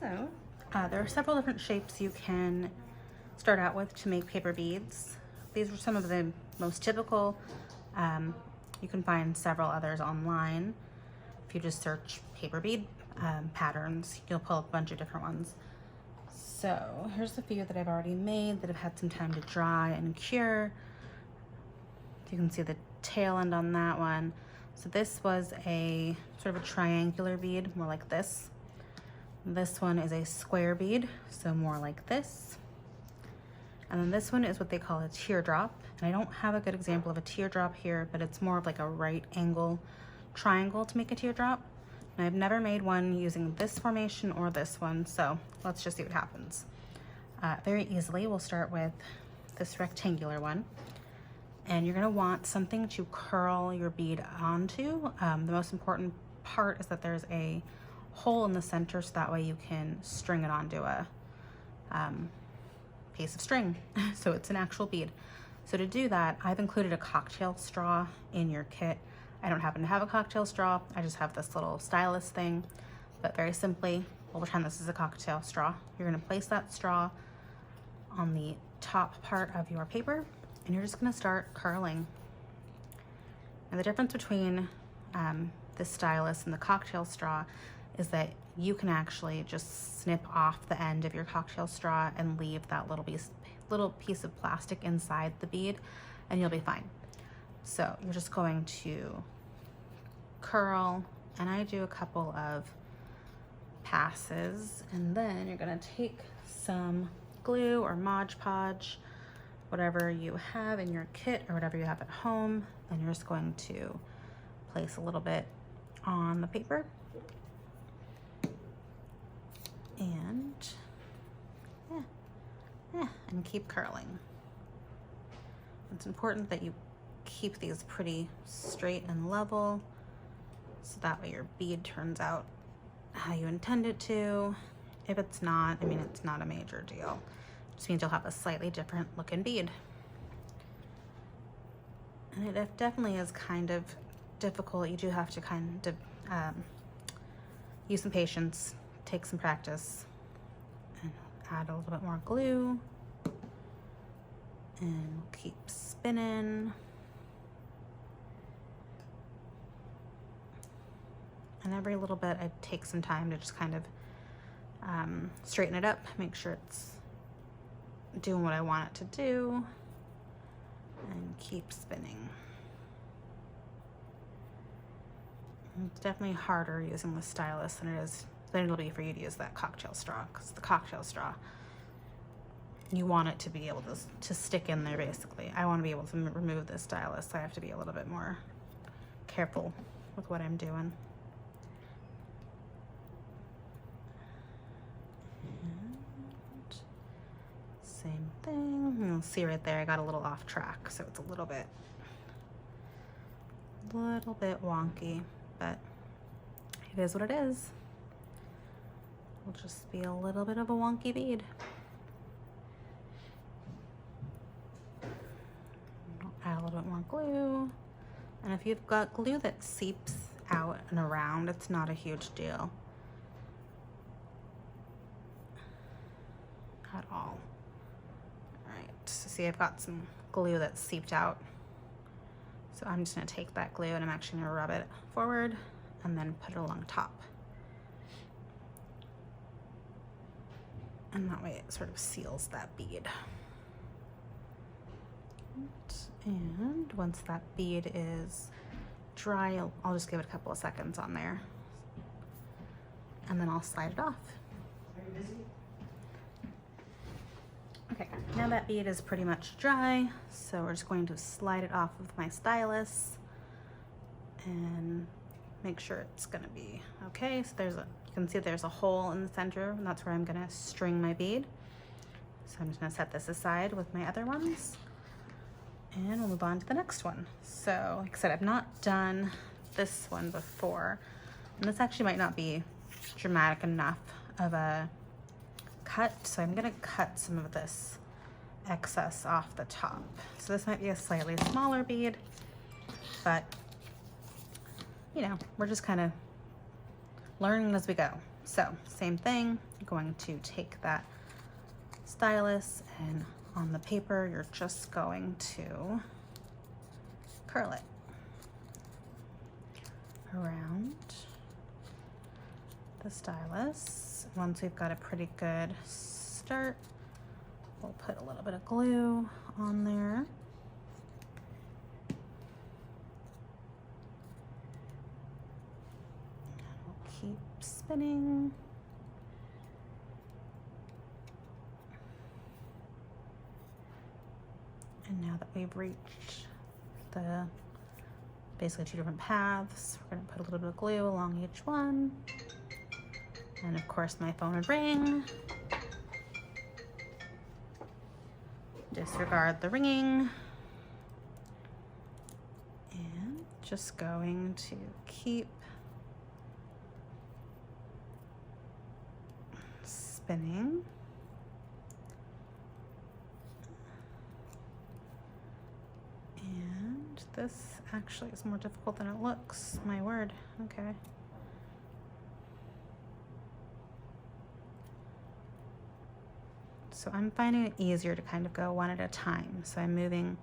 So there are several different shapes you can start out with to make paper beads. These are some of the most typical. You can find several others online. If you just search paper bead patterns, you'll pull up a bunch of different ones. So here's a few that I've already made that have had some time to dry and cure. You can see the tail end on that one. So this was a sort of a triangular bead, more like this. This one is a square bead, so more like this. And then this one is what they call a teardrop. And I don't have a good example of a teardrop here, but it's more of like a right angle triangle to make a teardrop. And I've never made one using this formation or this one, so let's just see what happens. Very easily, we'll start with this rectangular one. And you're gonna want something to curl your bead onto. The most important part is that there's a hole in the center, so that way you can string it onto a piece of string. So it's an actual bead. So to do that, I've included a cocktail straw in your kit. I don't happen to have a cocktail straw. I just have this little stylus thing, but very simply, we'll pretend this is a cocktail straw. You're gonna place that straw on the top part of your paper, and you're just gonna start curling. And the difference between this stylus and the cocktail straw is that you can actually just snip off the end of your cocktail straw and leave that little piece of plastic inside the bead, and you'll be fine. So you're just going to curl, and I do a couple of passes, and then you're gonna take some glue or Mod Podge, whatever you have in your kit or whatever you have at home, and you're just going to place a little bit on the paper. And and keep curling. It's important that you keep these pretty straight and level, so that way your bead turns out how you intend it to. If it's not, I mean, it's not a major deal. It just means you'll have a slightly different looking bead. And it definitely is kind of difficult. You do have to kind of use some patience, take some practice, and add a little bit more glue, and keep spinning. And every little bit I take some time to just kind of straighten it up, make sure it's doing what I want it to do, and keep spinning. And it's definitely harder using the stylus than it'll be for you to use that cocktail straw, because the cocktail straw, you want it to be able to stick in there basically. I want to be able to remove the stylus, so I have to be a little bit more careful with what I'm doing. And same thing. You'll see right there I got a little off track, so it's a little bit wonky, but it is what it is. Will just be a little bit of a wonky bead. Add a little bit more glue. And if you've got glue that seeps out and around, it's not a huge deal at all. All right, so see, I've got some glue that seeped out. So I'm just gonna take that glue and I'm actually gonna rub it forward and then put it along top. And that way it sort of seals that bead. And once that bead is dry, I'll just give it a couple of seconds on there, and then I'll slide it off. Okay, now that bead is pretty much dry, so we're just going to slide it off with my stylus and make sure it's gonna be okay. So you can see there's a hole in the center, and that's where I'm gonna string my bead. So I'm just gonna set this aside with my other ones, and we'll move on to the next one. So like I said, I've not done this one before, and this actually might not be dramatic enough of a cut, so I'm gonna cut some of this excess off the top. So this might be a slightly smaller bead, but you know, we're just kind of learning as we go. So same thing, you're going to take that stylus and on the paper, you're just going to curl it around the stylus. Once we've got a pretty good start, we'll put a little bit of glue on there. And we'll keep spinning. And now that we've reached the basically 2 different paths, we're going to put a little bit of glue along each one. And of course my phone would ring. Disregard the ringing. And just going to keep spinning. And this actually is more difficult than it looks, my word. Okay. So I'm finding it easier to kind of go one at a time. So I'm moving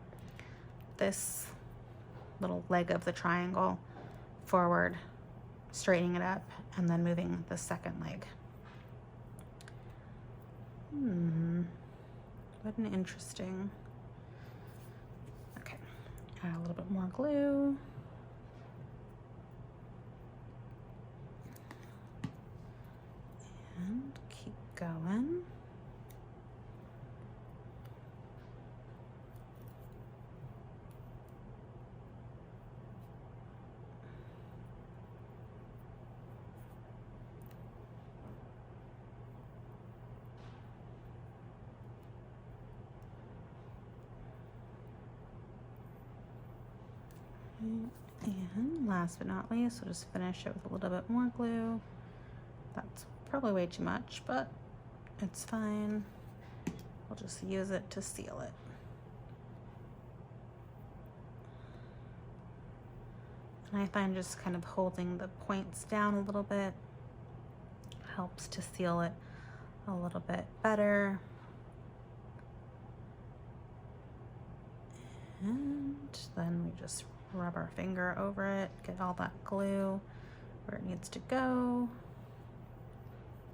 this little leg of the triangle forward, straightening it up, and then moving the second leg. What an interesting. Okay, add a little bit more glue. And keep going. And last but not least, we'll just finish it with a little bit more glue. That's probably way too much, but it's fine. We'll just use it to seal it. And I find just kind of holding the points down a little bit helps to seal it a little bit better. And then we just rub our finger over it, get all that glue where it needs to go.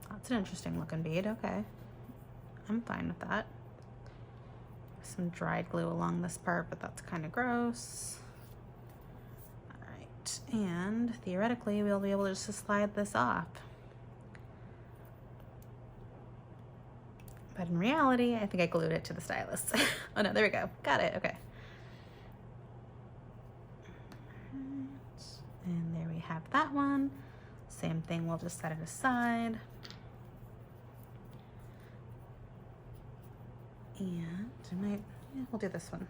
That's an interesting looking bead. Okay, I'm fine with that. Some dried glue along this part, but that's kind of gross. All right, and theoretically we'll be able to just slide this off. But in reality, I think I glued it to the stylus. Oh no, there we go. Got it, okay. And there we have that one. Same thing, we'll just set it aside. And we'll do this one.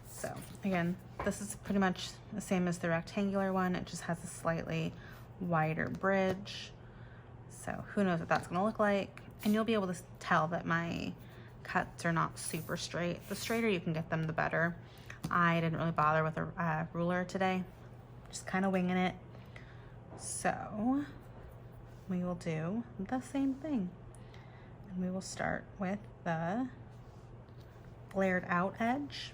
So again, this is pretty much the same as the rectangular one. It just has a slightly wider bridge. So who knows what that's gonna look like. And you'll be able to tell that my cuts are not super straight. The straighter you can get them, the better. I didn't really bother with a ruler today. Just kind of winging it. So we will do the same thing. And we will start with the flared out edge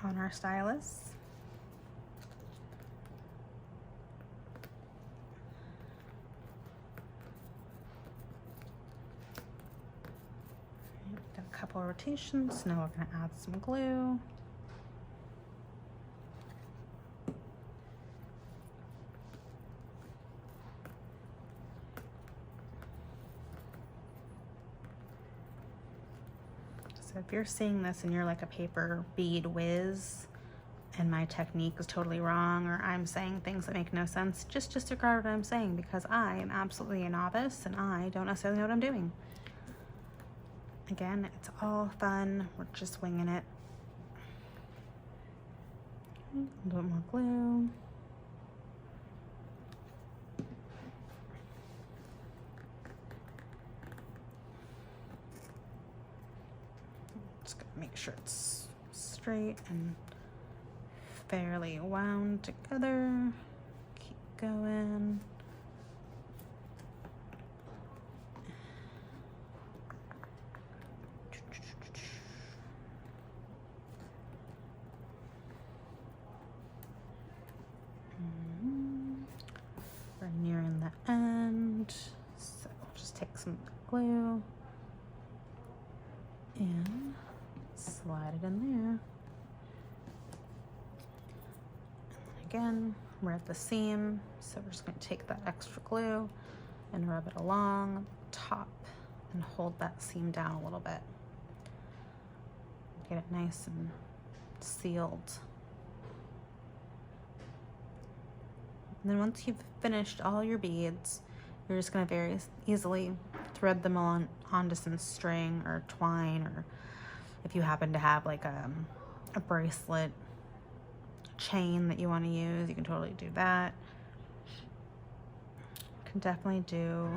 on our stylus. Done a couple of rotations. Now we're going to add some glue. So if you're seeing this and you're like a paper bead whiz and my technique is totally wrong, or I'm saying things that make no sense, just disregard what I'm saying, because I am absolutely a novice and I don't necessarily know what I'm doing. Again, it's all fun. We're just winging it. A little bit more glue. Just gonna make sure it's straight and fairly wound together. go in. We're nearing the end, so we'll just take some glue and slide it in there. And again, we're at the seam, so we're just going to take that extra glue and rub it along the top and hold that seam down a little bit. Get it nice and sealed. And then once you've finished all your beads, you're just going to very easily thread them on onto some string or twine, or if you happen to have like a bracelet chain that you want to use, you can totally do that. You can definitely do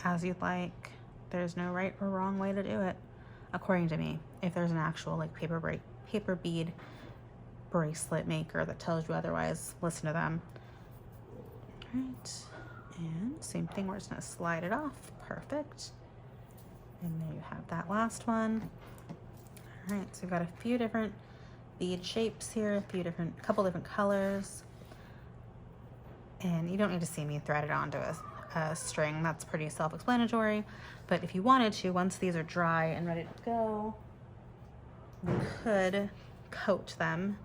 as you'd like. There's no right or wrong way to do it, according to me. If there's an actual like paper bead bracelet maker that tells you otherwise, listen to them. All right, and same thing, we're just gonna slide it off. Perfect. And there you have that last one. All right, so we've got a few different bead shapes here, couple different colors. And you don't need to see me thread it onto a string. That's pretty self-explanatory. But if you wanted to, once these are dry and ready to go, you could coat them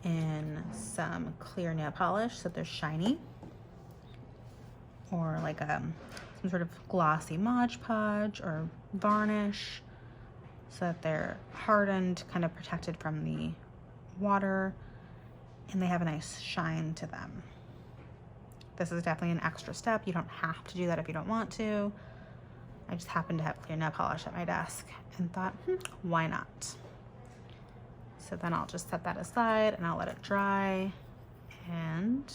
in some clear nail polish so they're shiny, or like some sort of glossy Mod Podge or varnish so that they're hardened, kind of protected from the water, and they have a nice shine to them. This is definitely an extra step. You don't have to do that if you don't want to. I just happen to have clear nail polish at my desk and thought, why not? So then I'll just set that aside and I'll let it dry, and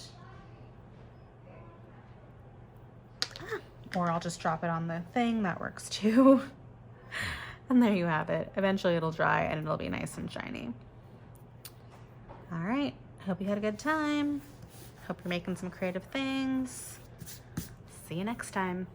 or I'll just drop it on the thing. That works too. And there you have it. Eventually it'll dry and it'll be nice and shiny. All right, I hope you had a good time. Hope you're making some creative things. See you next time.